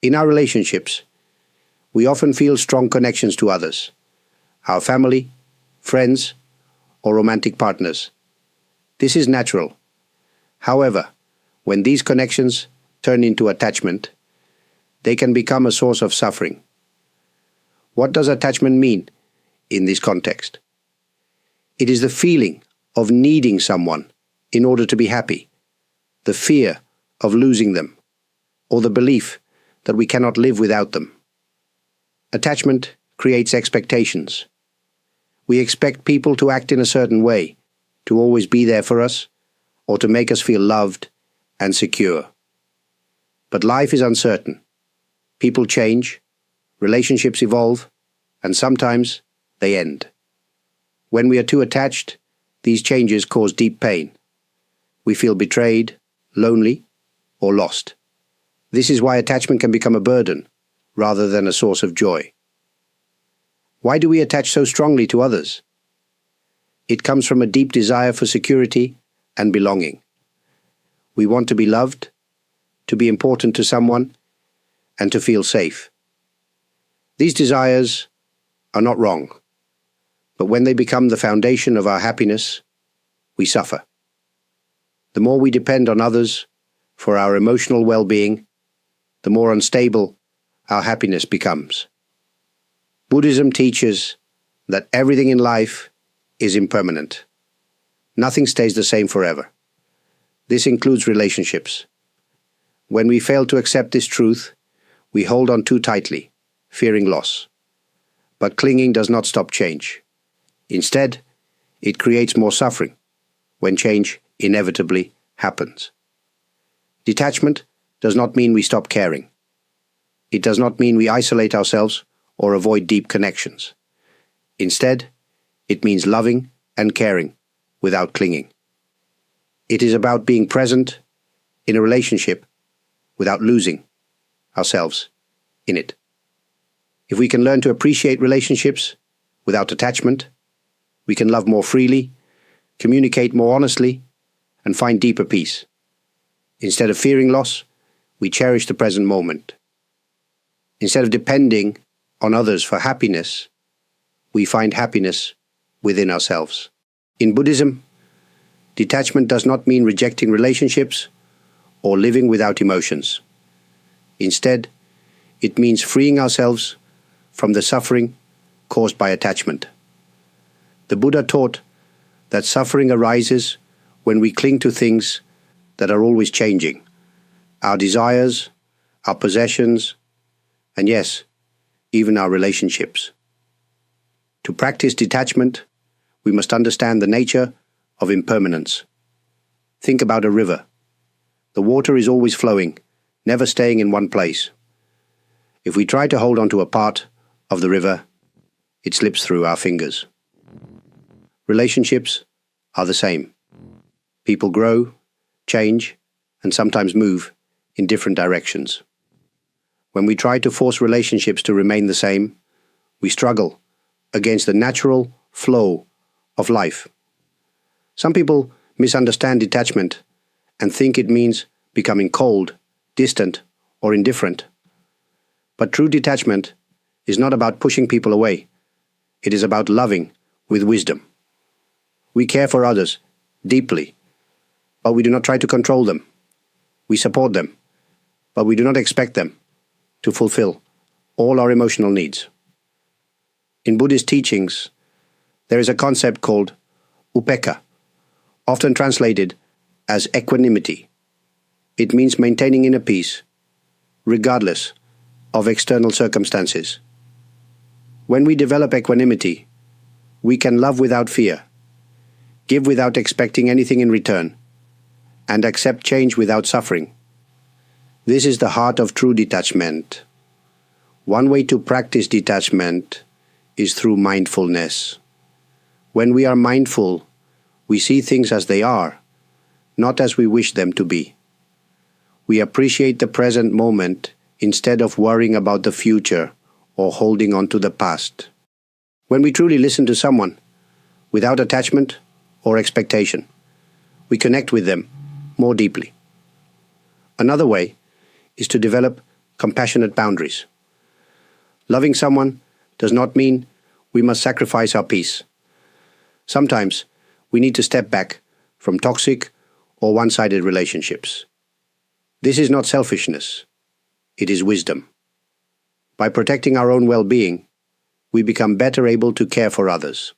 In our relationships, we often feel strong connections to others, our family, friends, or romantic partners. This is natural. However, when these connections turn into attachment, they can become a source of suffering. What does attachment mean in this context? It is the feeling of needing someone in order to be happy, the fear of losing them, or the belief that we cannot live without them. Attachment creates expectations. We expect people to act in a certain way, to always be there for us, or to make us feel loved and secure. But life is uncertain. People change, relationships evolve, and sometimes they end. When we are too attached, these changes cause deep pain. We feel betrayed, lonely, or lost. This is why attachment can become a burden, rather than a source of joy. Why do we attach so strongly to others? It comes from a deep desire for security and belonging. We want to be loved, to be important to someone, and to feel safe. These desires are not wrong, but when they become the foundation of our happiness, we suffer. The more we depend on others for our emotional well-being, the more unstable our happiness becomes. Buddhism teaches that everything in life is impermanent. Nothing stays the same forever. This includes relationships. When we fail to accept this truth, we hold on too tightly, fearing loss. But clinging does not stop change. Instead, it creates more suffering when change inevitably happens. Detachment does not mean we stop caring. It does not mean we isolate ourselves or avoid deep connections. Instead, it means loving and caring without clinging. It is about being present in a relationship without losing ourselves in it. If we can learn to appreciate relationships without attachment, we can love more freely, communicate more honestly, and find deeper peace. Instead of fearing loss, we cherish the present moment. Instead of depending on others for happiness, we find happiness within ourselves. In Buddhism, detachment does not mean rejecting relationships or living without emotions. Instead, it means freeing ourselves from the suffering caused by attachment. The Buddha taught that suffering arises when we cling to things that are always changing, our desires, our possessions, and yes, even our relationships. To practice detachment, we must understand the nature of impermanence. Think about a river. The water is always flowing, never staying in one place. If we try to hold on to a part of the river, it slips through our fingers. Relationships are the same. People grow, change, and sometimes move in different directions. When we try to force relationships to remain the same, we struggle against the natural flow of life. Some people misunderstand detachment and think it means becoming cold, distant, or indifferent. But true detachment is not about pushing people away. It is about loving with wisdom. We care for others deeply, but we do not try to control them. We support them, but we do not expect them to fulfill all our emotional needs. In Buddhist teachings, there is a concept called upekkha, often translated as equanimity. It means maintaining inner peace, regardless of external circumstances. When we develop equanimity, we can love without fear, give without expecting anything in return, and accept change without suffering. This is the heart of true detachment. One way to practice detachment is through mindfulness. When we are mindful, we see things as they are, not as we wish them to be. We appreciate the present moment instead of worrying about the future or holding on to the past. When we truly listen to someone, without attachment or expectation, we connect with them more deeply. Another way is to develop compassionate boundaries. Loving someone does not mean we must sacrifice our peace. Sometimes we need to step back from toxic or one-sided relationships. This is not selfishness, it is wisdom. By protecting our own well-being, we become better able to care for others.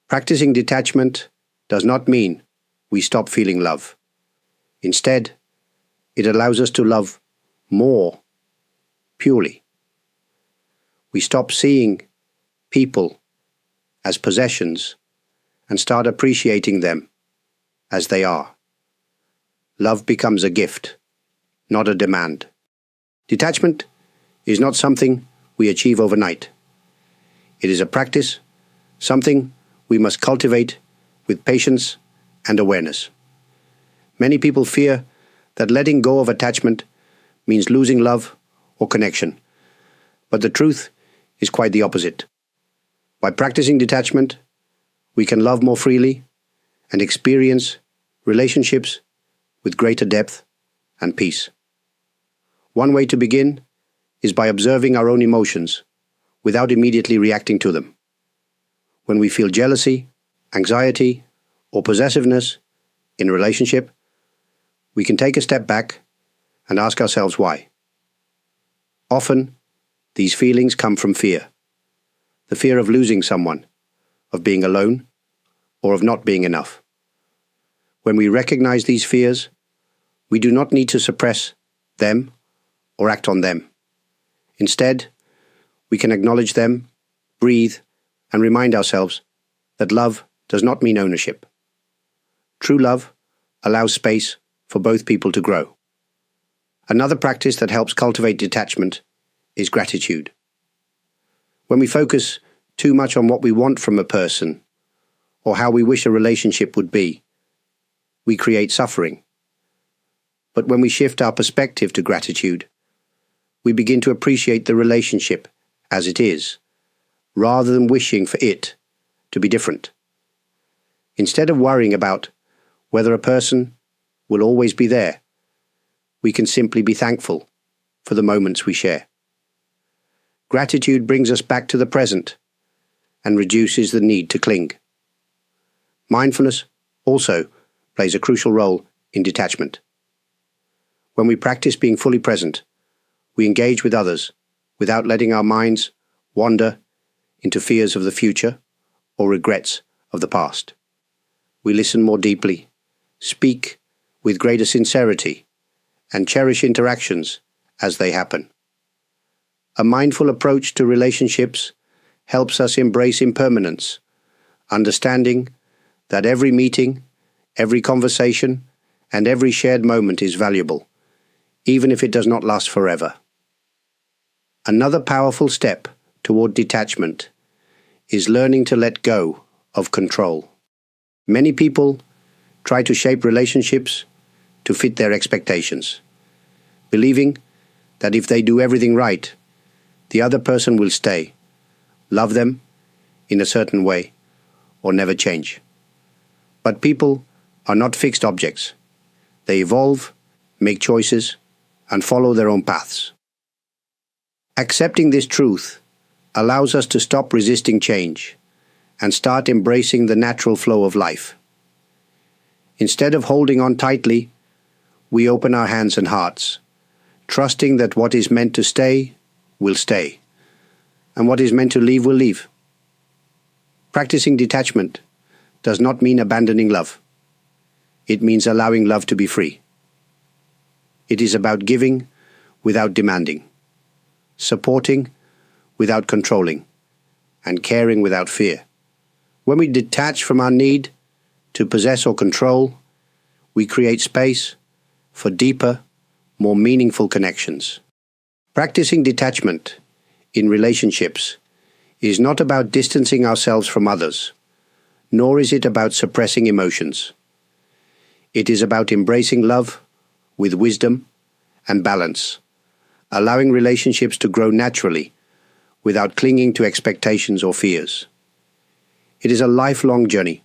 Practicing detachment does not mean we stop feeling love. Instead, it allows us to love more purely. We stop seeing people as possessions and start appreciating them as they are. Love becomes a gift, not a demand. Detachment is not something we achieve overnight. It is a practice, something we must cultivate with patience and awareness. Many people fear that letting go of attachment means losing love or connection, but the truth is quite the opposite. By practicing detachment, we can love more freely and experience relationships with greater depth and peace. One way to begin is by observing our own emotions without immediately reacting to them. When we feel jealousy, anxiety, or possessiveness in a relationship, we can take a step back and ask ourselves why. Often, these feelings come from fear. The fear of losing someone, of being alone, or of not being enough. When we recognize these fears, we do not need to suppress them or act on them. Instead, we can acknowledge them, breathe, and remind ourselves that love does not mean ownership. True love allows space for both people to grow. Another practice that helps cultivate detachment is gratitude. When we focus too much on what we want from a person or how we wish a relationship would be, we create suffering. But when we shift our perspective to gratitude, we begin to appreciate the relationship as it is, rather than wishing for it to be different. Instead of worrying about whether a person will always be there, we can simply be thankful for the moments we share. Gratitude brings us back to the present and reduces the need to cling. Mindfulness also plays a crucial role in detachment. When we practice being fully present, we engage with others without letting our minds wander into fears of the future or regrets of the past. We listen more deeply, speak with greater sincerity, and cherish interactions as they happen. A mindful approach to relationships helps us embrace impermanence, understanding that every meeting, every conversation, and every shared moment is valuable, even if it does not last forever. Another powerful step toward detachment is learning to let go of control. Many people try to shape relationships to fit their expectations, believing that if they do everything right, the other person will stay, love them in a certain way, or never change. But people are not fixed objects. They evolve, make choices, and follow their own paths. Accepting this truth allows us to stop resisting change and start embracing the natural flow of life. Instead of holding on tightly, we open our hands and hearts, trusting that what is meant to stay will stay, and what is meant to leave will leave. Practicing detachment does not mean abandoning love. It means allowing love to be free. It is about giving without demanding, supporting without controlling, and caring without fear. When we detach from our need to possess or control, we create space for deeper, more meaningful connections. Practicing detachment in relationships is not about distancing ourselves from others, nor is it about suppressing emotions. It is about embracing love with wisdom and balance, allowing relationships to grow naturally without clinging to expectations or fears. It is a lifelong journey,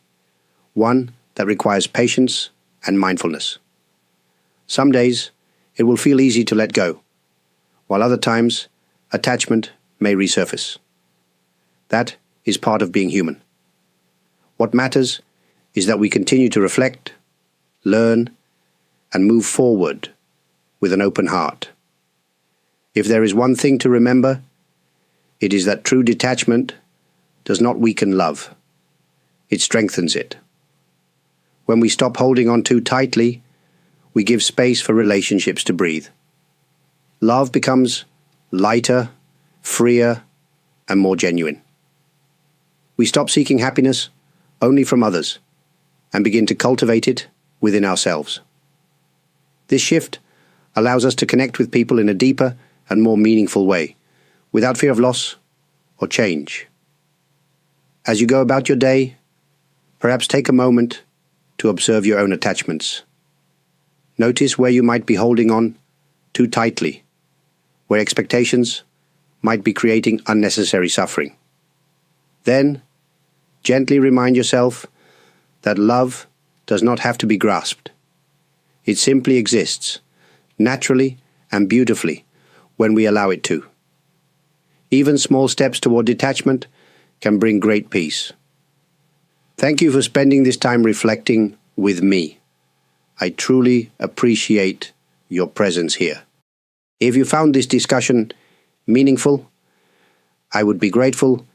one that requires patience and mindfulness. Some days it will feel easy to let go, while other times attachment may resurface. That is part of being human. What matters is that we continue to reflect, learn, and move forward with an open heart. If there is one thing to remember, it is that true detachment does not weaken love. It strengthens it. When we stop holding on too tightly, we give space for relationships to breathe. Love becomes lighter, freer, and more genuine. We stop seeking happiness only from others and begin to cultivate it within ourselves. This shift allows us to connect with people in a deeper and more meaningful way, without fear of loss or change. As you go about your day, perhaps take a moment to observe your own attachments. Notice where you might be holding on too tightly, where expectations might be creating unnecessary suffering. Then, gently remind yourself that love does not have to be grasped. It simply exists, naturally and beautifully, when we allow it to. Even small steps toward detachment can bring great peace. Thank you for spending this time reflecting with me. I truly appreciate your presence here. If you found this discussion meaningful, I would be grateful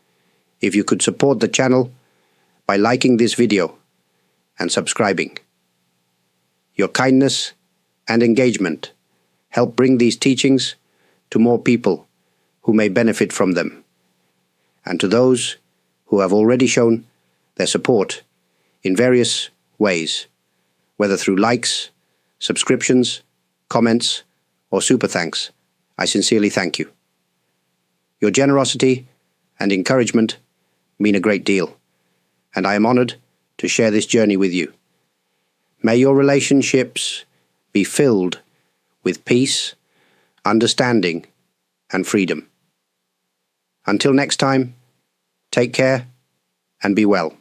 if you could support the channel by liking this video and subscribing. Your kindness and engagement help bring these teachings to more people who may benefit from them, and to those who have already shown their support in various ways, whether through likes, subscriptions, comments, or super thanks. I sincerely thank you. Your generosity and encouragement mean a great deal, and I am honored to share this journey with you. May your relationships be filled with peace, understanding, and freedom. Until next time, take care and be well.